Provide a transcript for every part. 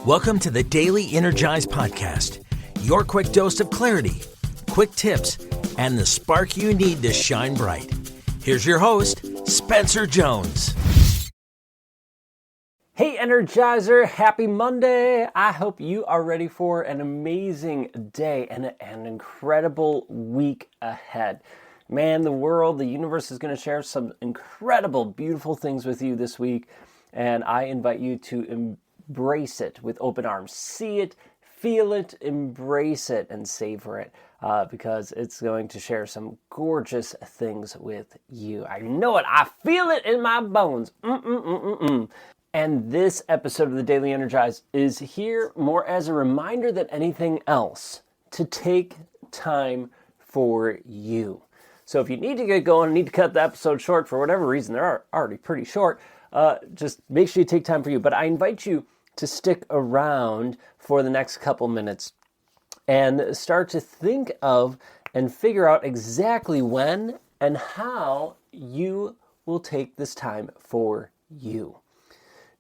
Welcome to the Daily Energize Podcast, your quick dose of clarity, quick tips, and the spark you need to shine bright. Here's your host, Spencer Jones. Hey Energizer, happy Monday. I hope you are ready for an amazing day and an incredible week ahead. Man, the world, the universe is going to share some incredible, beautiful things with you this week, and I invite you to embrace it with open arms. See it, feel it, embrace it, and savor it because it's going to share some gorgeous things with you. I know it. I feel it in my bones. And this episode of the Daily Energize is here more as a reminder than anything else to take time for you. So if you need to get going, need to cut the episode short for whatever reason, they're already pretty short, just make sure you take time for you. But I invite you to stick around for the next couple minutes and start to think of and figure out exactly when and how you will take this time for you.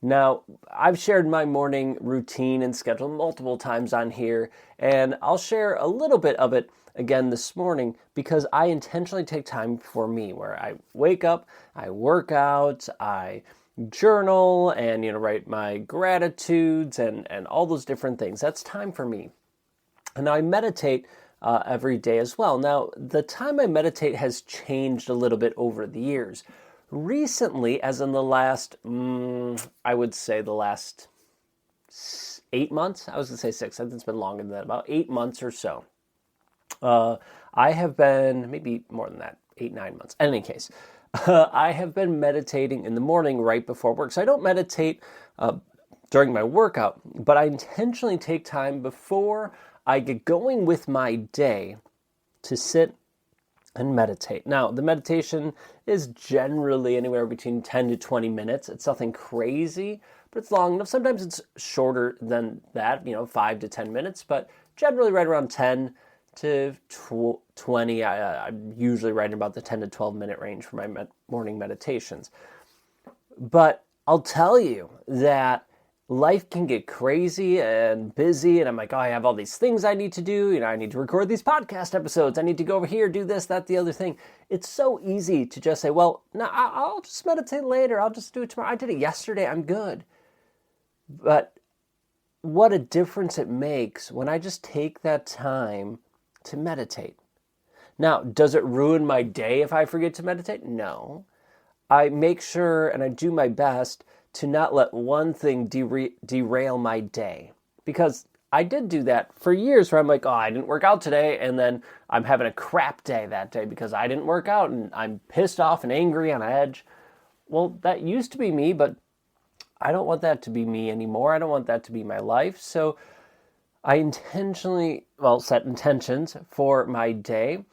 Now, I've shared my morning routine and schedule multiple times on here, and I'll share a little bit of it again this morning because I intentionally take time for me, where I wake up, I work out, I journal and, write my gratitudes and all those different things. That's time for me. And I meditate every day as well. Now, the time I meditate has changed a little bit over the years. Recently, as in the last, I would say the last 8 months, I was going to say 6, I think it's been longer than that, about 8 months or so. I have been, maybe more than that, 8, 9 months. In any case, I have been meditating in the morning right before work. So I don't meditate during my workout, but I intentionally take time before I get going with my day to sit and meditate. Now, the meditation is generally anywhere between 10 to 20 minutes. It's nothing crazy, but it's long enough. Sometimes it's shorter than that, 5 to 10 minutes, but generally right around 10 to 20. I'm usually right about the 10 to 12 minute range for my morning meditations. But I'll tell you that life can get crazy and busy, and I'm like, I have all these things I need to do. I need to record these podcast episodes. I need to go over here, do this, that, the other thing. It's so easy to just say, well, no, I'll just meditate later. I'll just do it tomorrow. I did it yesterday. I'm good. But what a difference it makes when I just take that time to meditate. Now, does it ruin my day if I forget to meditate? No. I make sure and I do my best to not let one thing derail my day. Because I did do that for years where I'm like, I didn't work out today, and then I'm having a crap day that day because I didn't work out and I'm pissed off and angry on edge. Well, that used to be me, but I don't want that to be me anymore. I don't want that to be my life. So I intentionally, set intentions for my day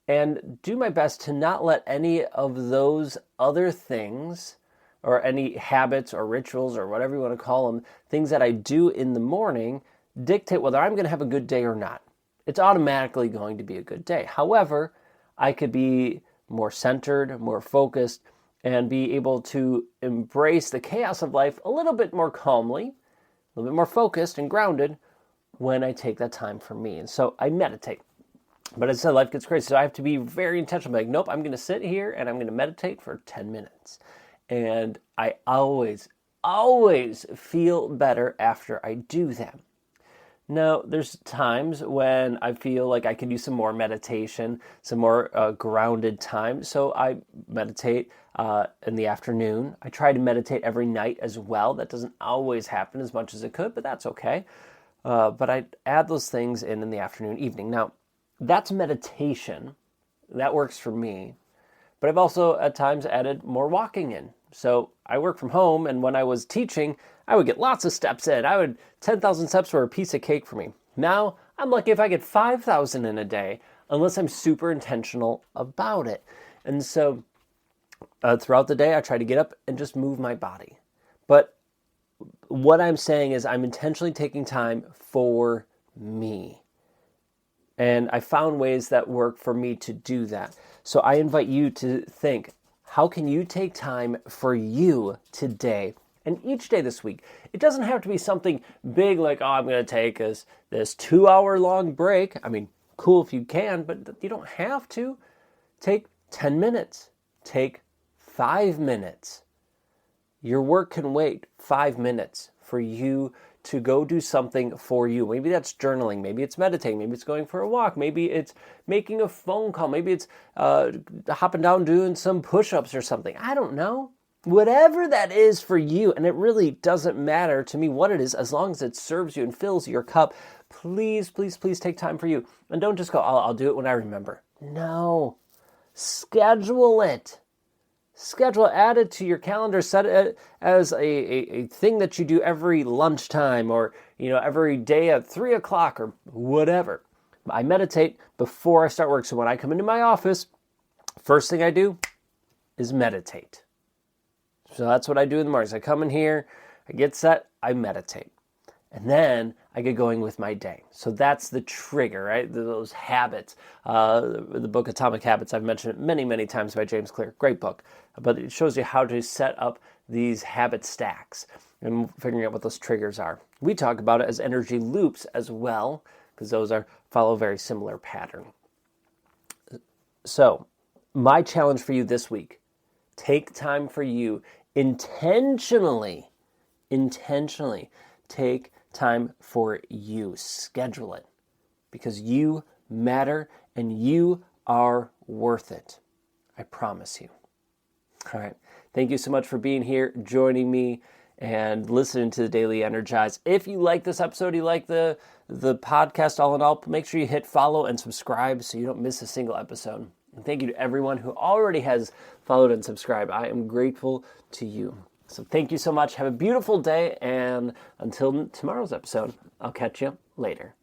and do my best to not let any of those other things or any habits or rituals or whatever you want to call them, things that I do in the morning, dictate whether I'm going to have a good day or not. It's automatically going to be a good day. However, I could be more centered, more focused, and be able to embrace the chaos of life a little bit more calmly, a little bit more focused and grounded when I take that time for me. And so I meditate. But as I said, life gets crazy. So I have to be very intentional. I'm like, nope, I'm going to sit here and I'm going to meditate for 10 minutes. And I always feel better after I do that. Now, there's times when I feel like I can use some more meditation, some more grounded time. So I meditate in the afternoon. I try to meditate every night as well. That doesn't always happen as much as it could, but that's okay. But I add those things in the afternoon, evening. Now, that's meditation. That works for me. But I've also at times added more walking in. So I work from home, and when I was teaching, I would get lots of steps in. 10,000 steps were a piece of cake for me. Now, I'm lucky if I get 5,000 in a day, unless I'm super intentional about it. And so throughout the day, I try to get up and just move my body. But what I'm saying is I'm intentionally taking time for me. And I found ways that work for me to do that. So I invite you to think, how can you take time for you today And each day this week, it doesn't have to be something big like, oh, I'm going to take this 2-hour-long break. I mean, cool if you can, but you don't have to. Take 10 minutes. Take 5 minutes. Your work can wait 5 minutes for you to go do something for you. Maybe that's journaling. Maybe it's meditating. Maybe it's going for a walk. Maybe it's making a phone call. Maybe it's hopping down doing some push-ups or something. I don't know. Whatever that is for you, and it really doesn't matter to me what it is, as long as it serves you and fills your cup, please, please, please take time for you. And don't just go, I'll do it when I remember. No. Schedule it. Add it to your calendar, set it as a thing that you do every lunchtime or, every day at 3 o'clock or whatever. I meditate before I start work. So when I come into my office, first thing I do is meditate. So that's what I do in the mornings. I come in here, I get set, I meditate. And then I get going with my day. So that's the trigger, right? Those habits. The book Atomic Habits, I've mentioned it many, many times by James Clear. Great book. But it shows you how to set up these habit stacks and figuring out what those triggers are. We talk about it as energy loops as well, because those follow a very similar pattern. So my challenge for you this week, take time for you intentionally take time for you. Schedule it, because you matter and you are worth it. I promise you. All right. Thank you so much for being here, joining me, and listening to the Daily Energize. If you like this episode, you like the podcast all in all, make sure you hit follow and subscribe so you don't miss a single episode. And thank you to everyone who already has followed and subscribed. I am grateful to you. So thank you so much. Have a beautiful day, and until tomorrow's episode, I'll catch you later.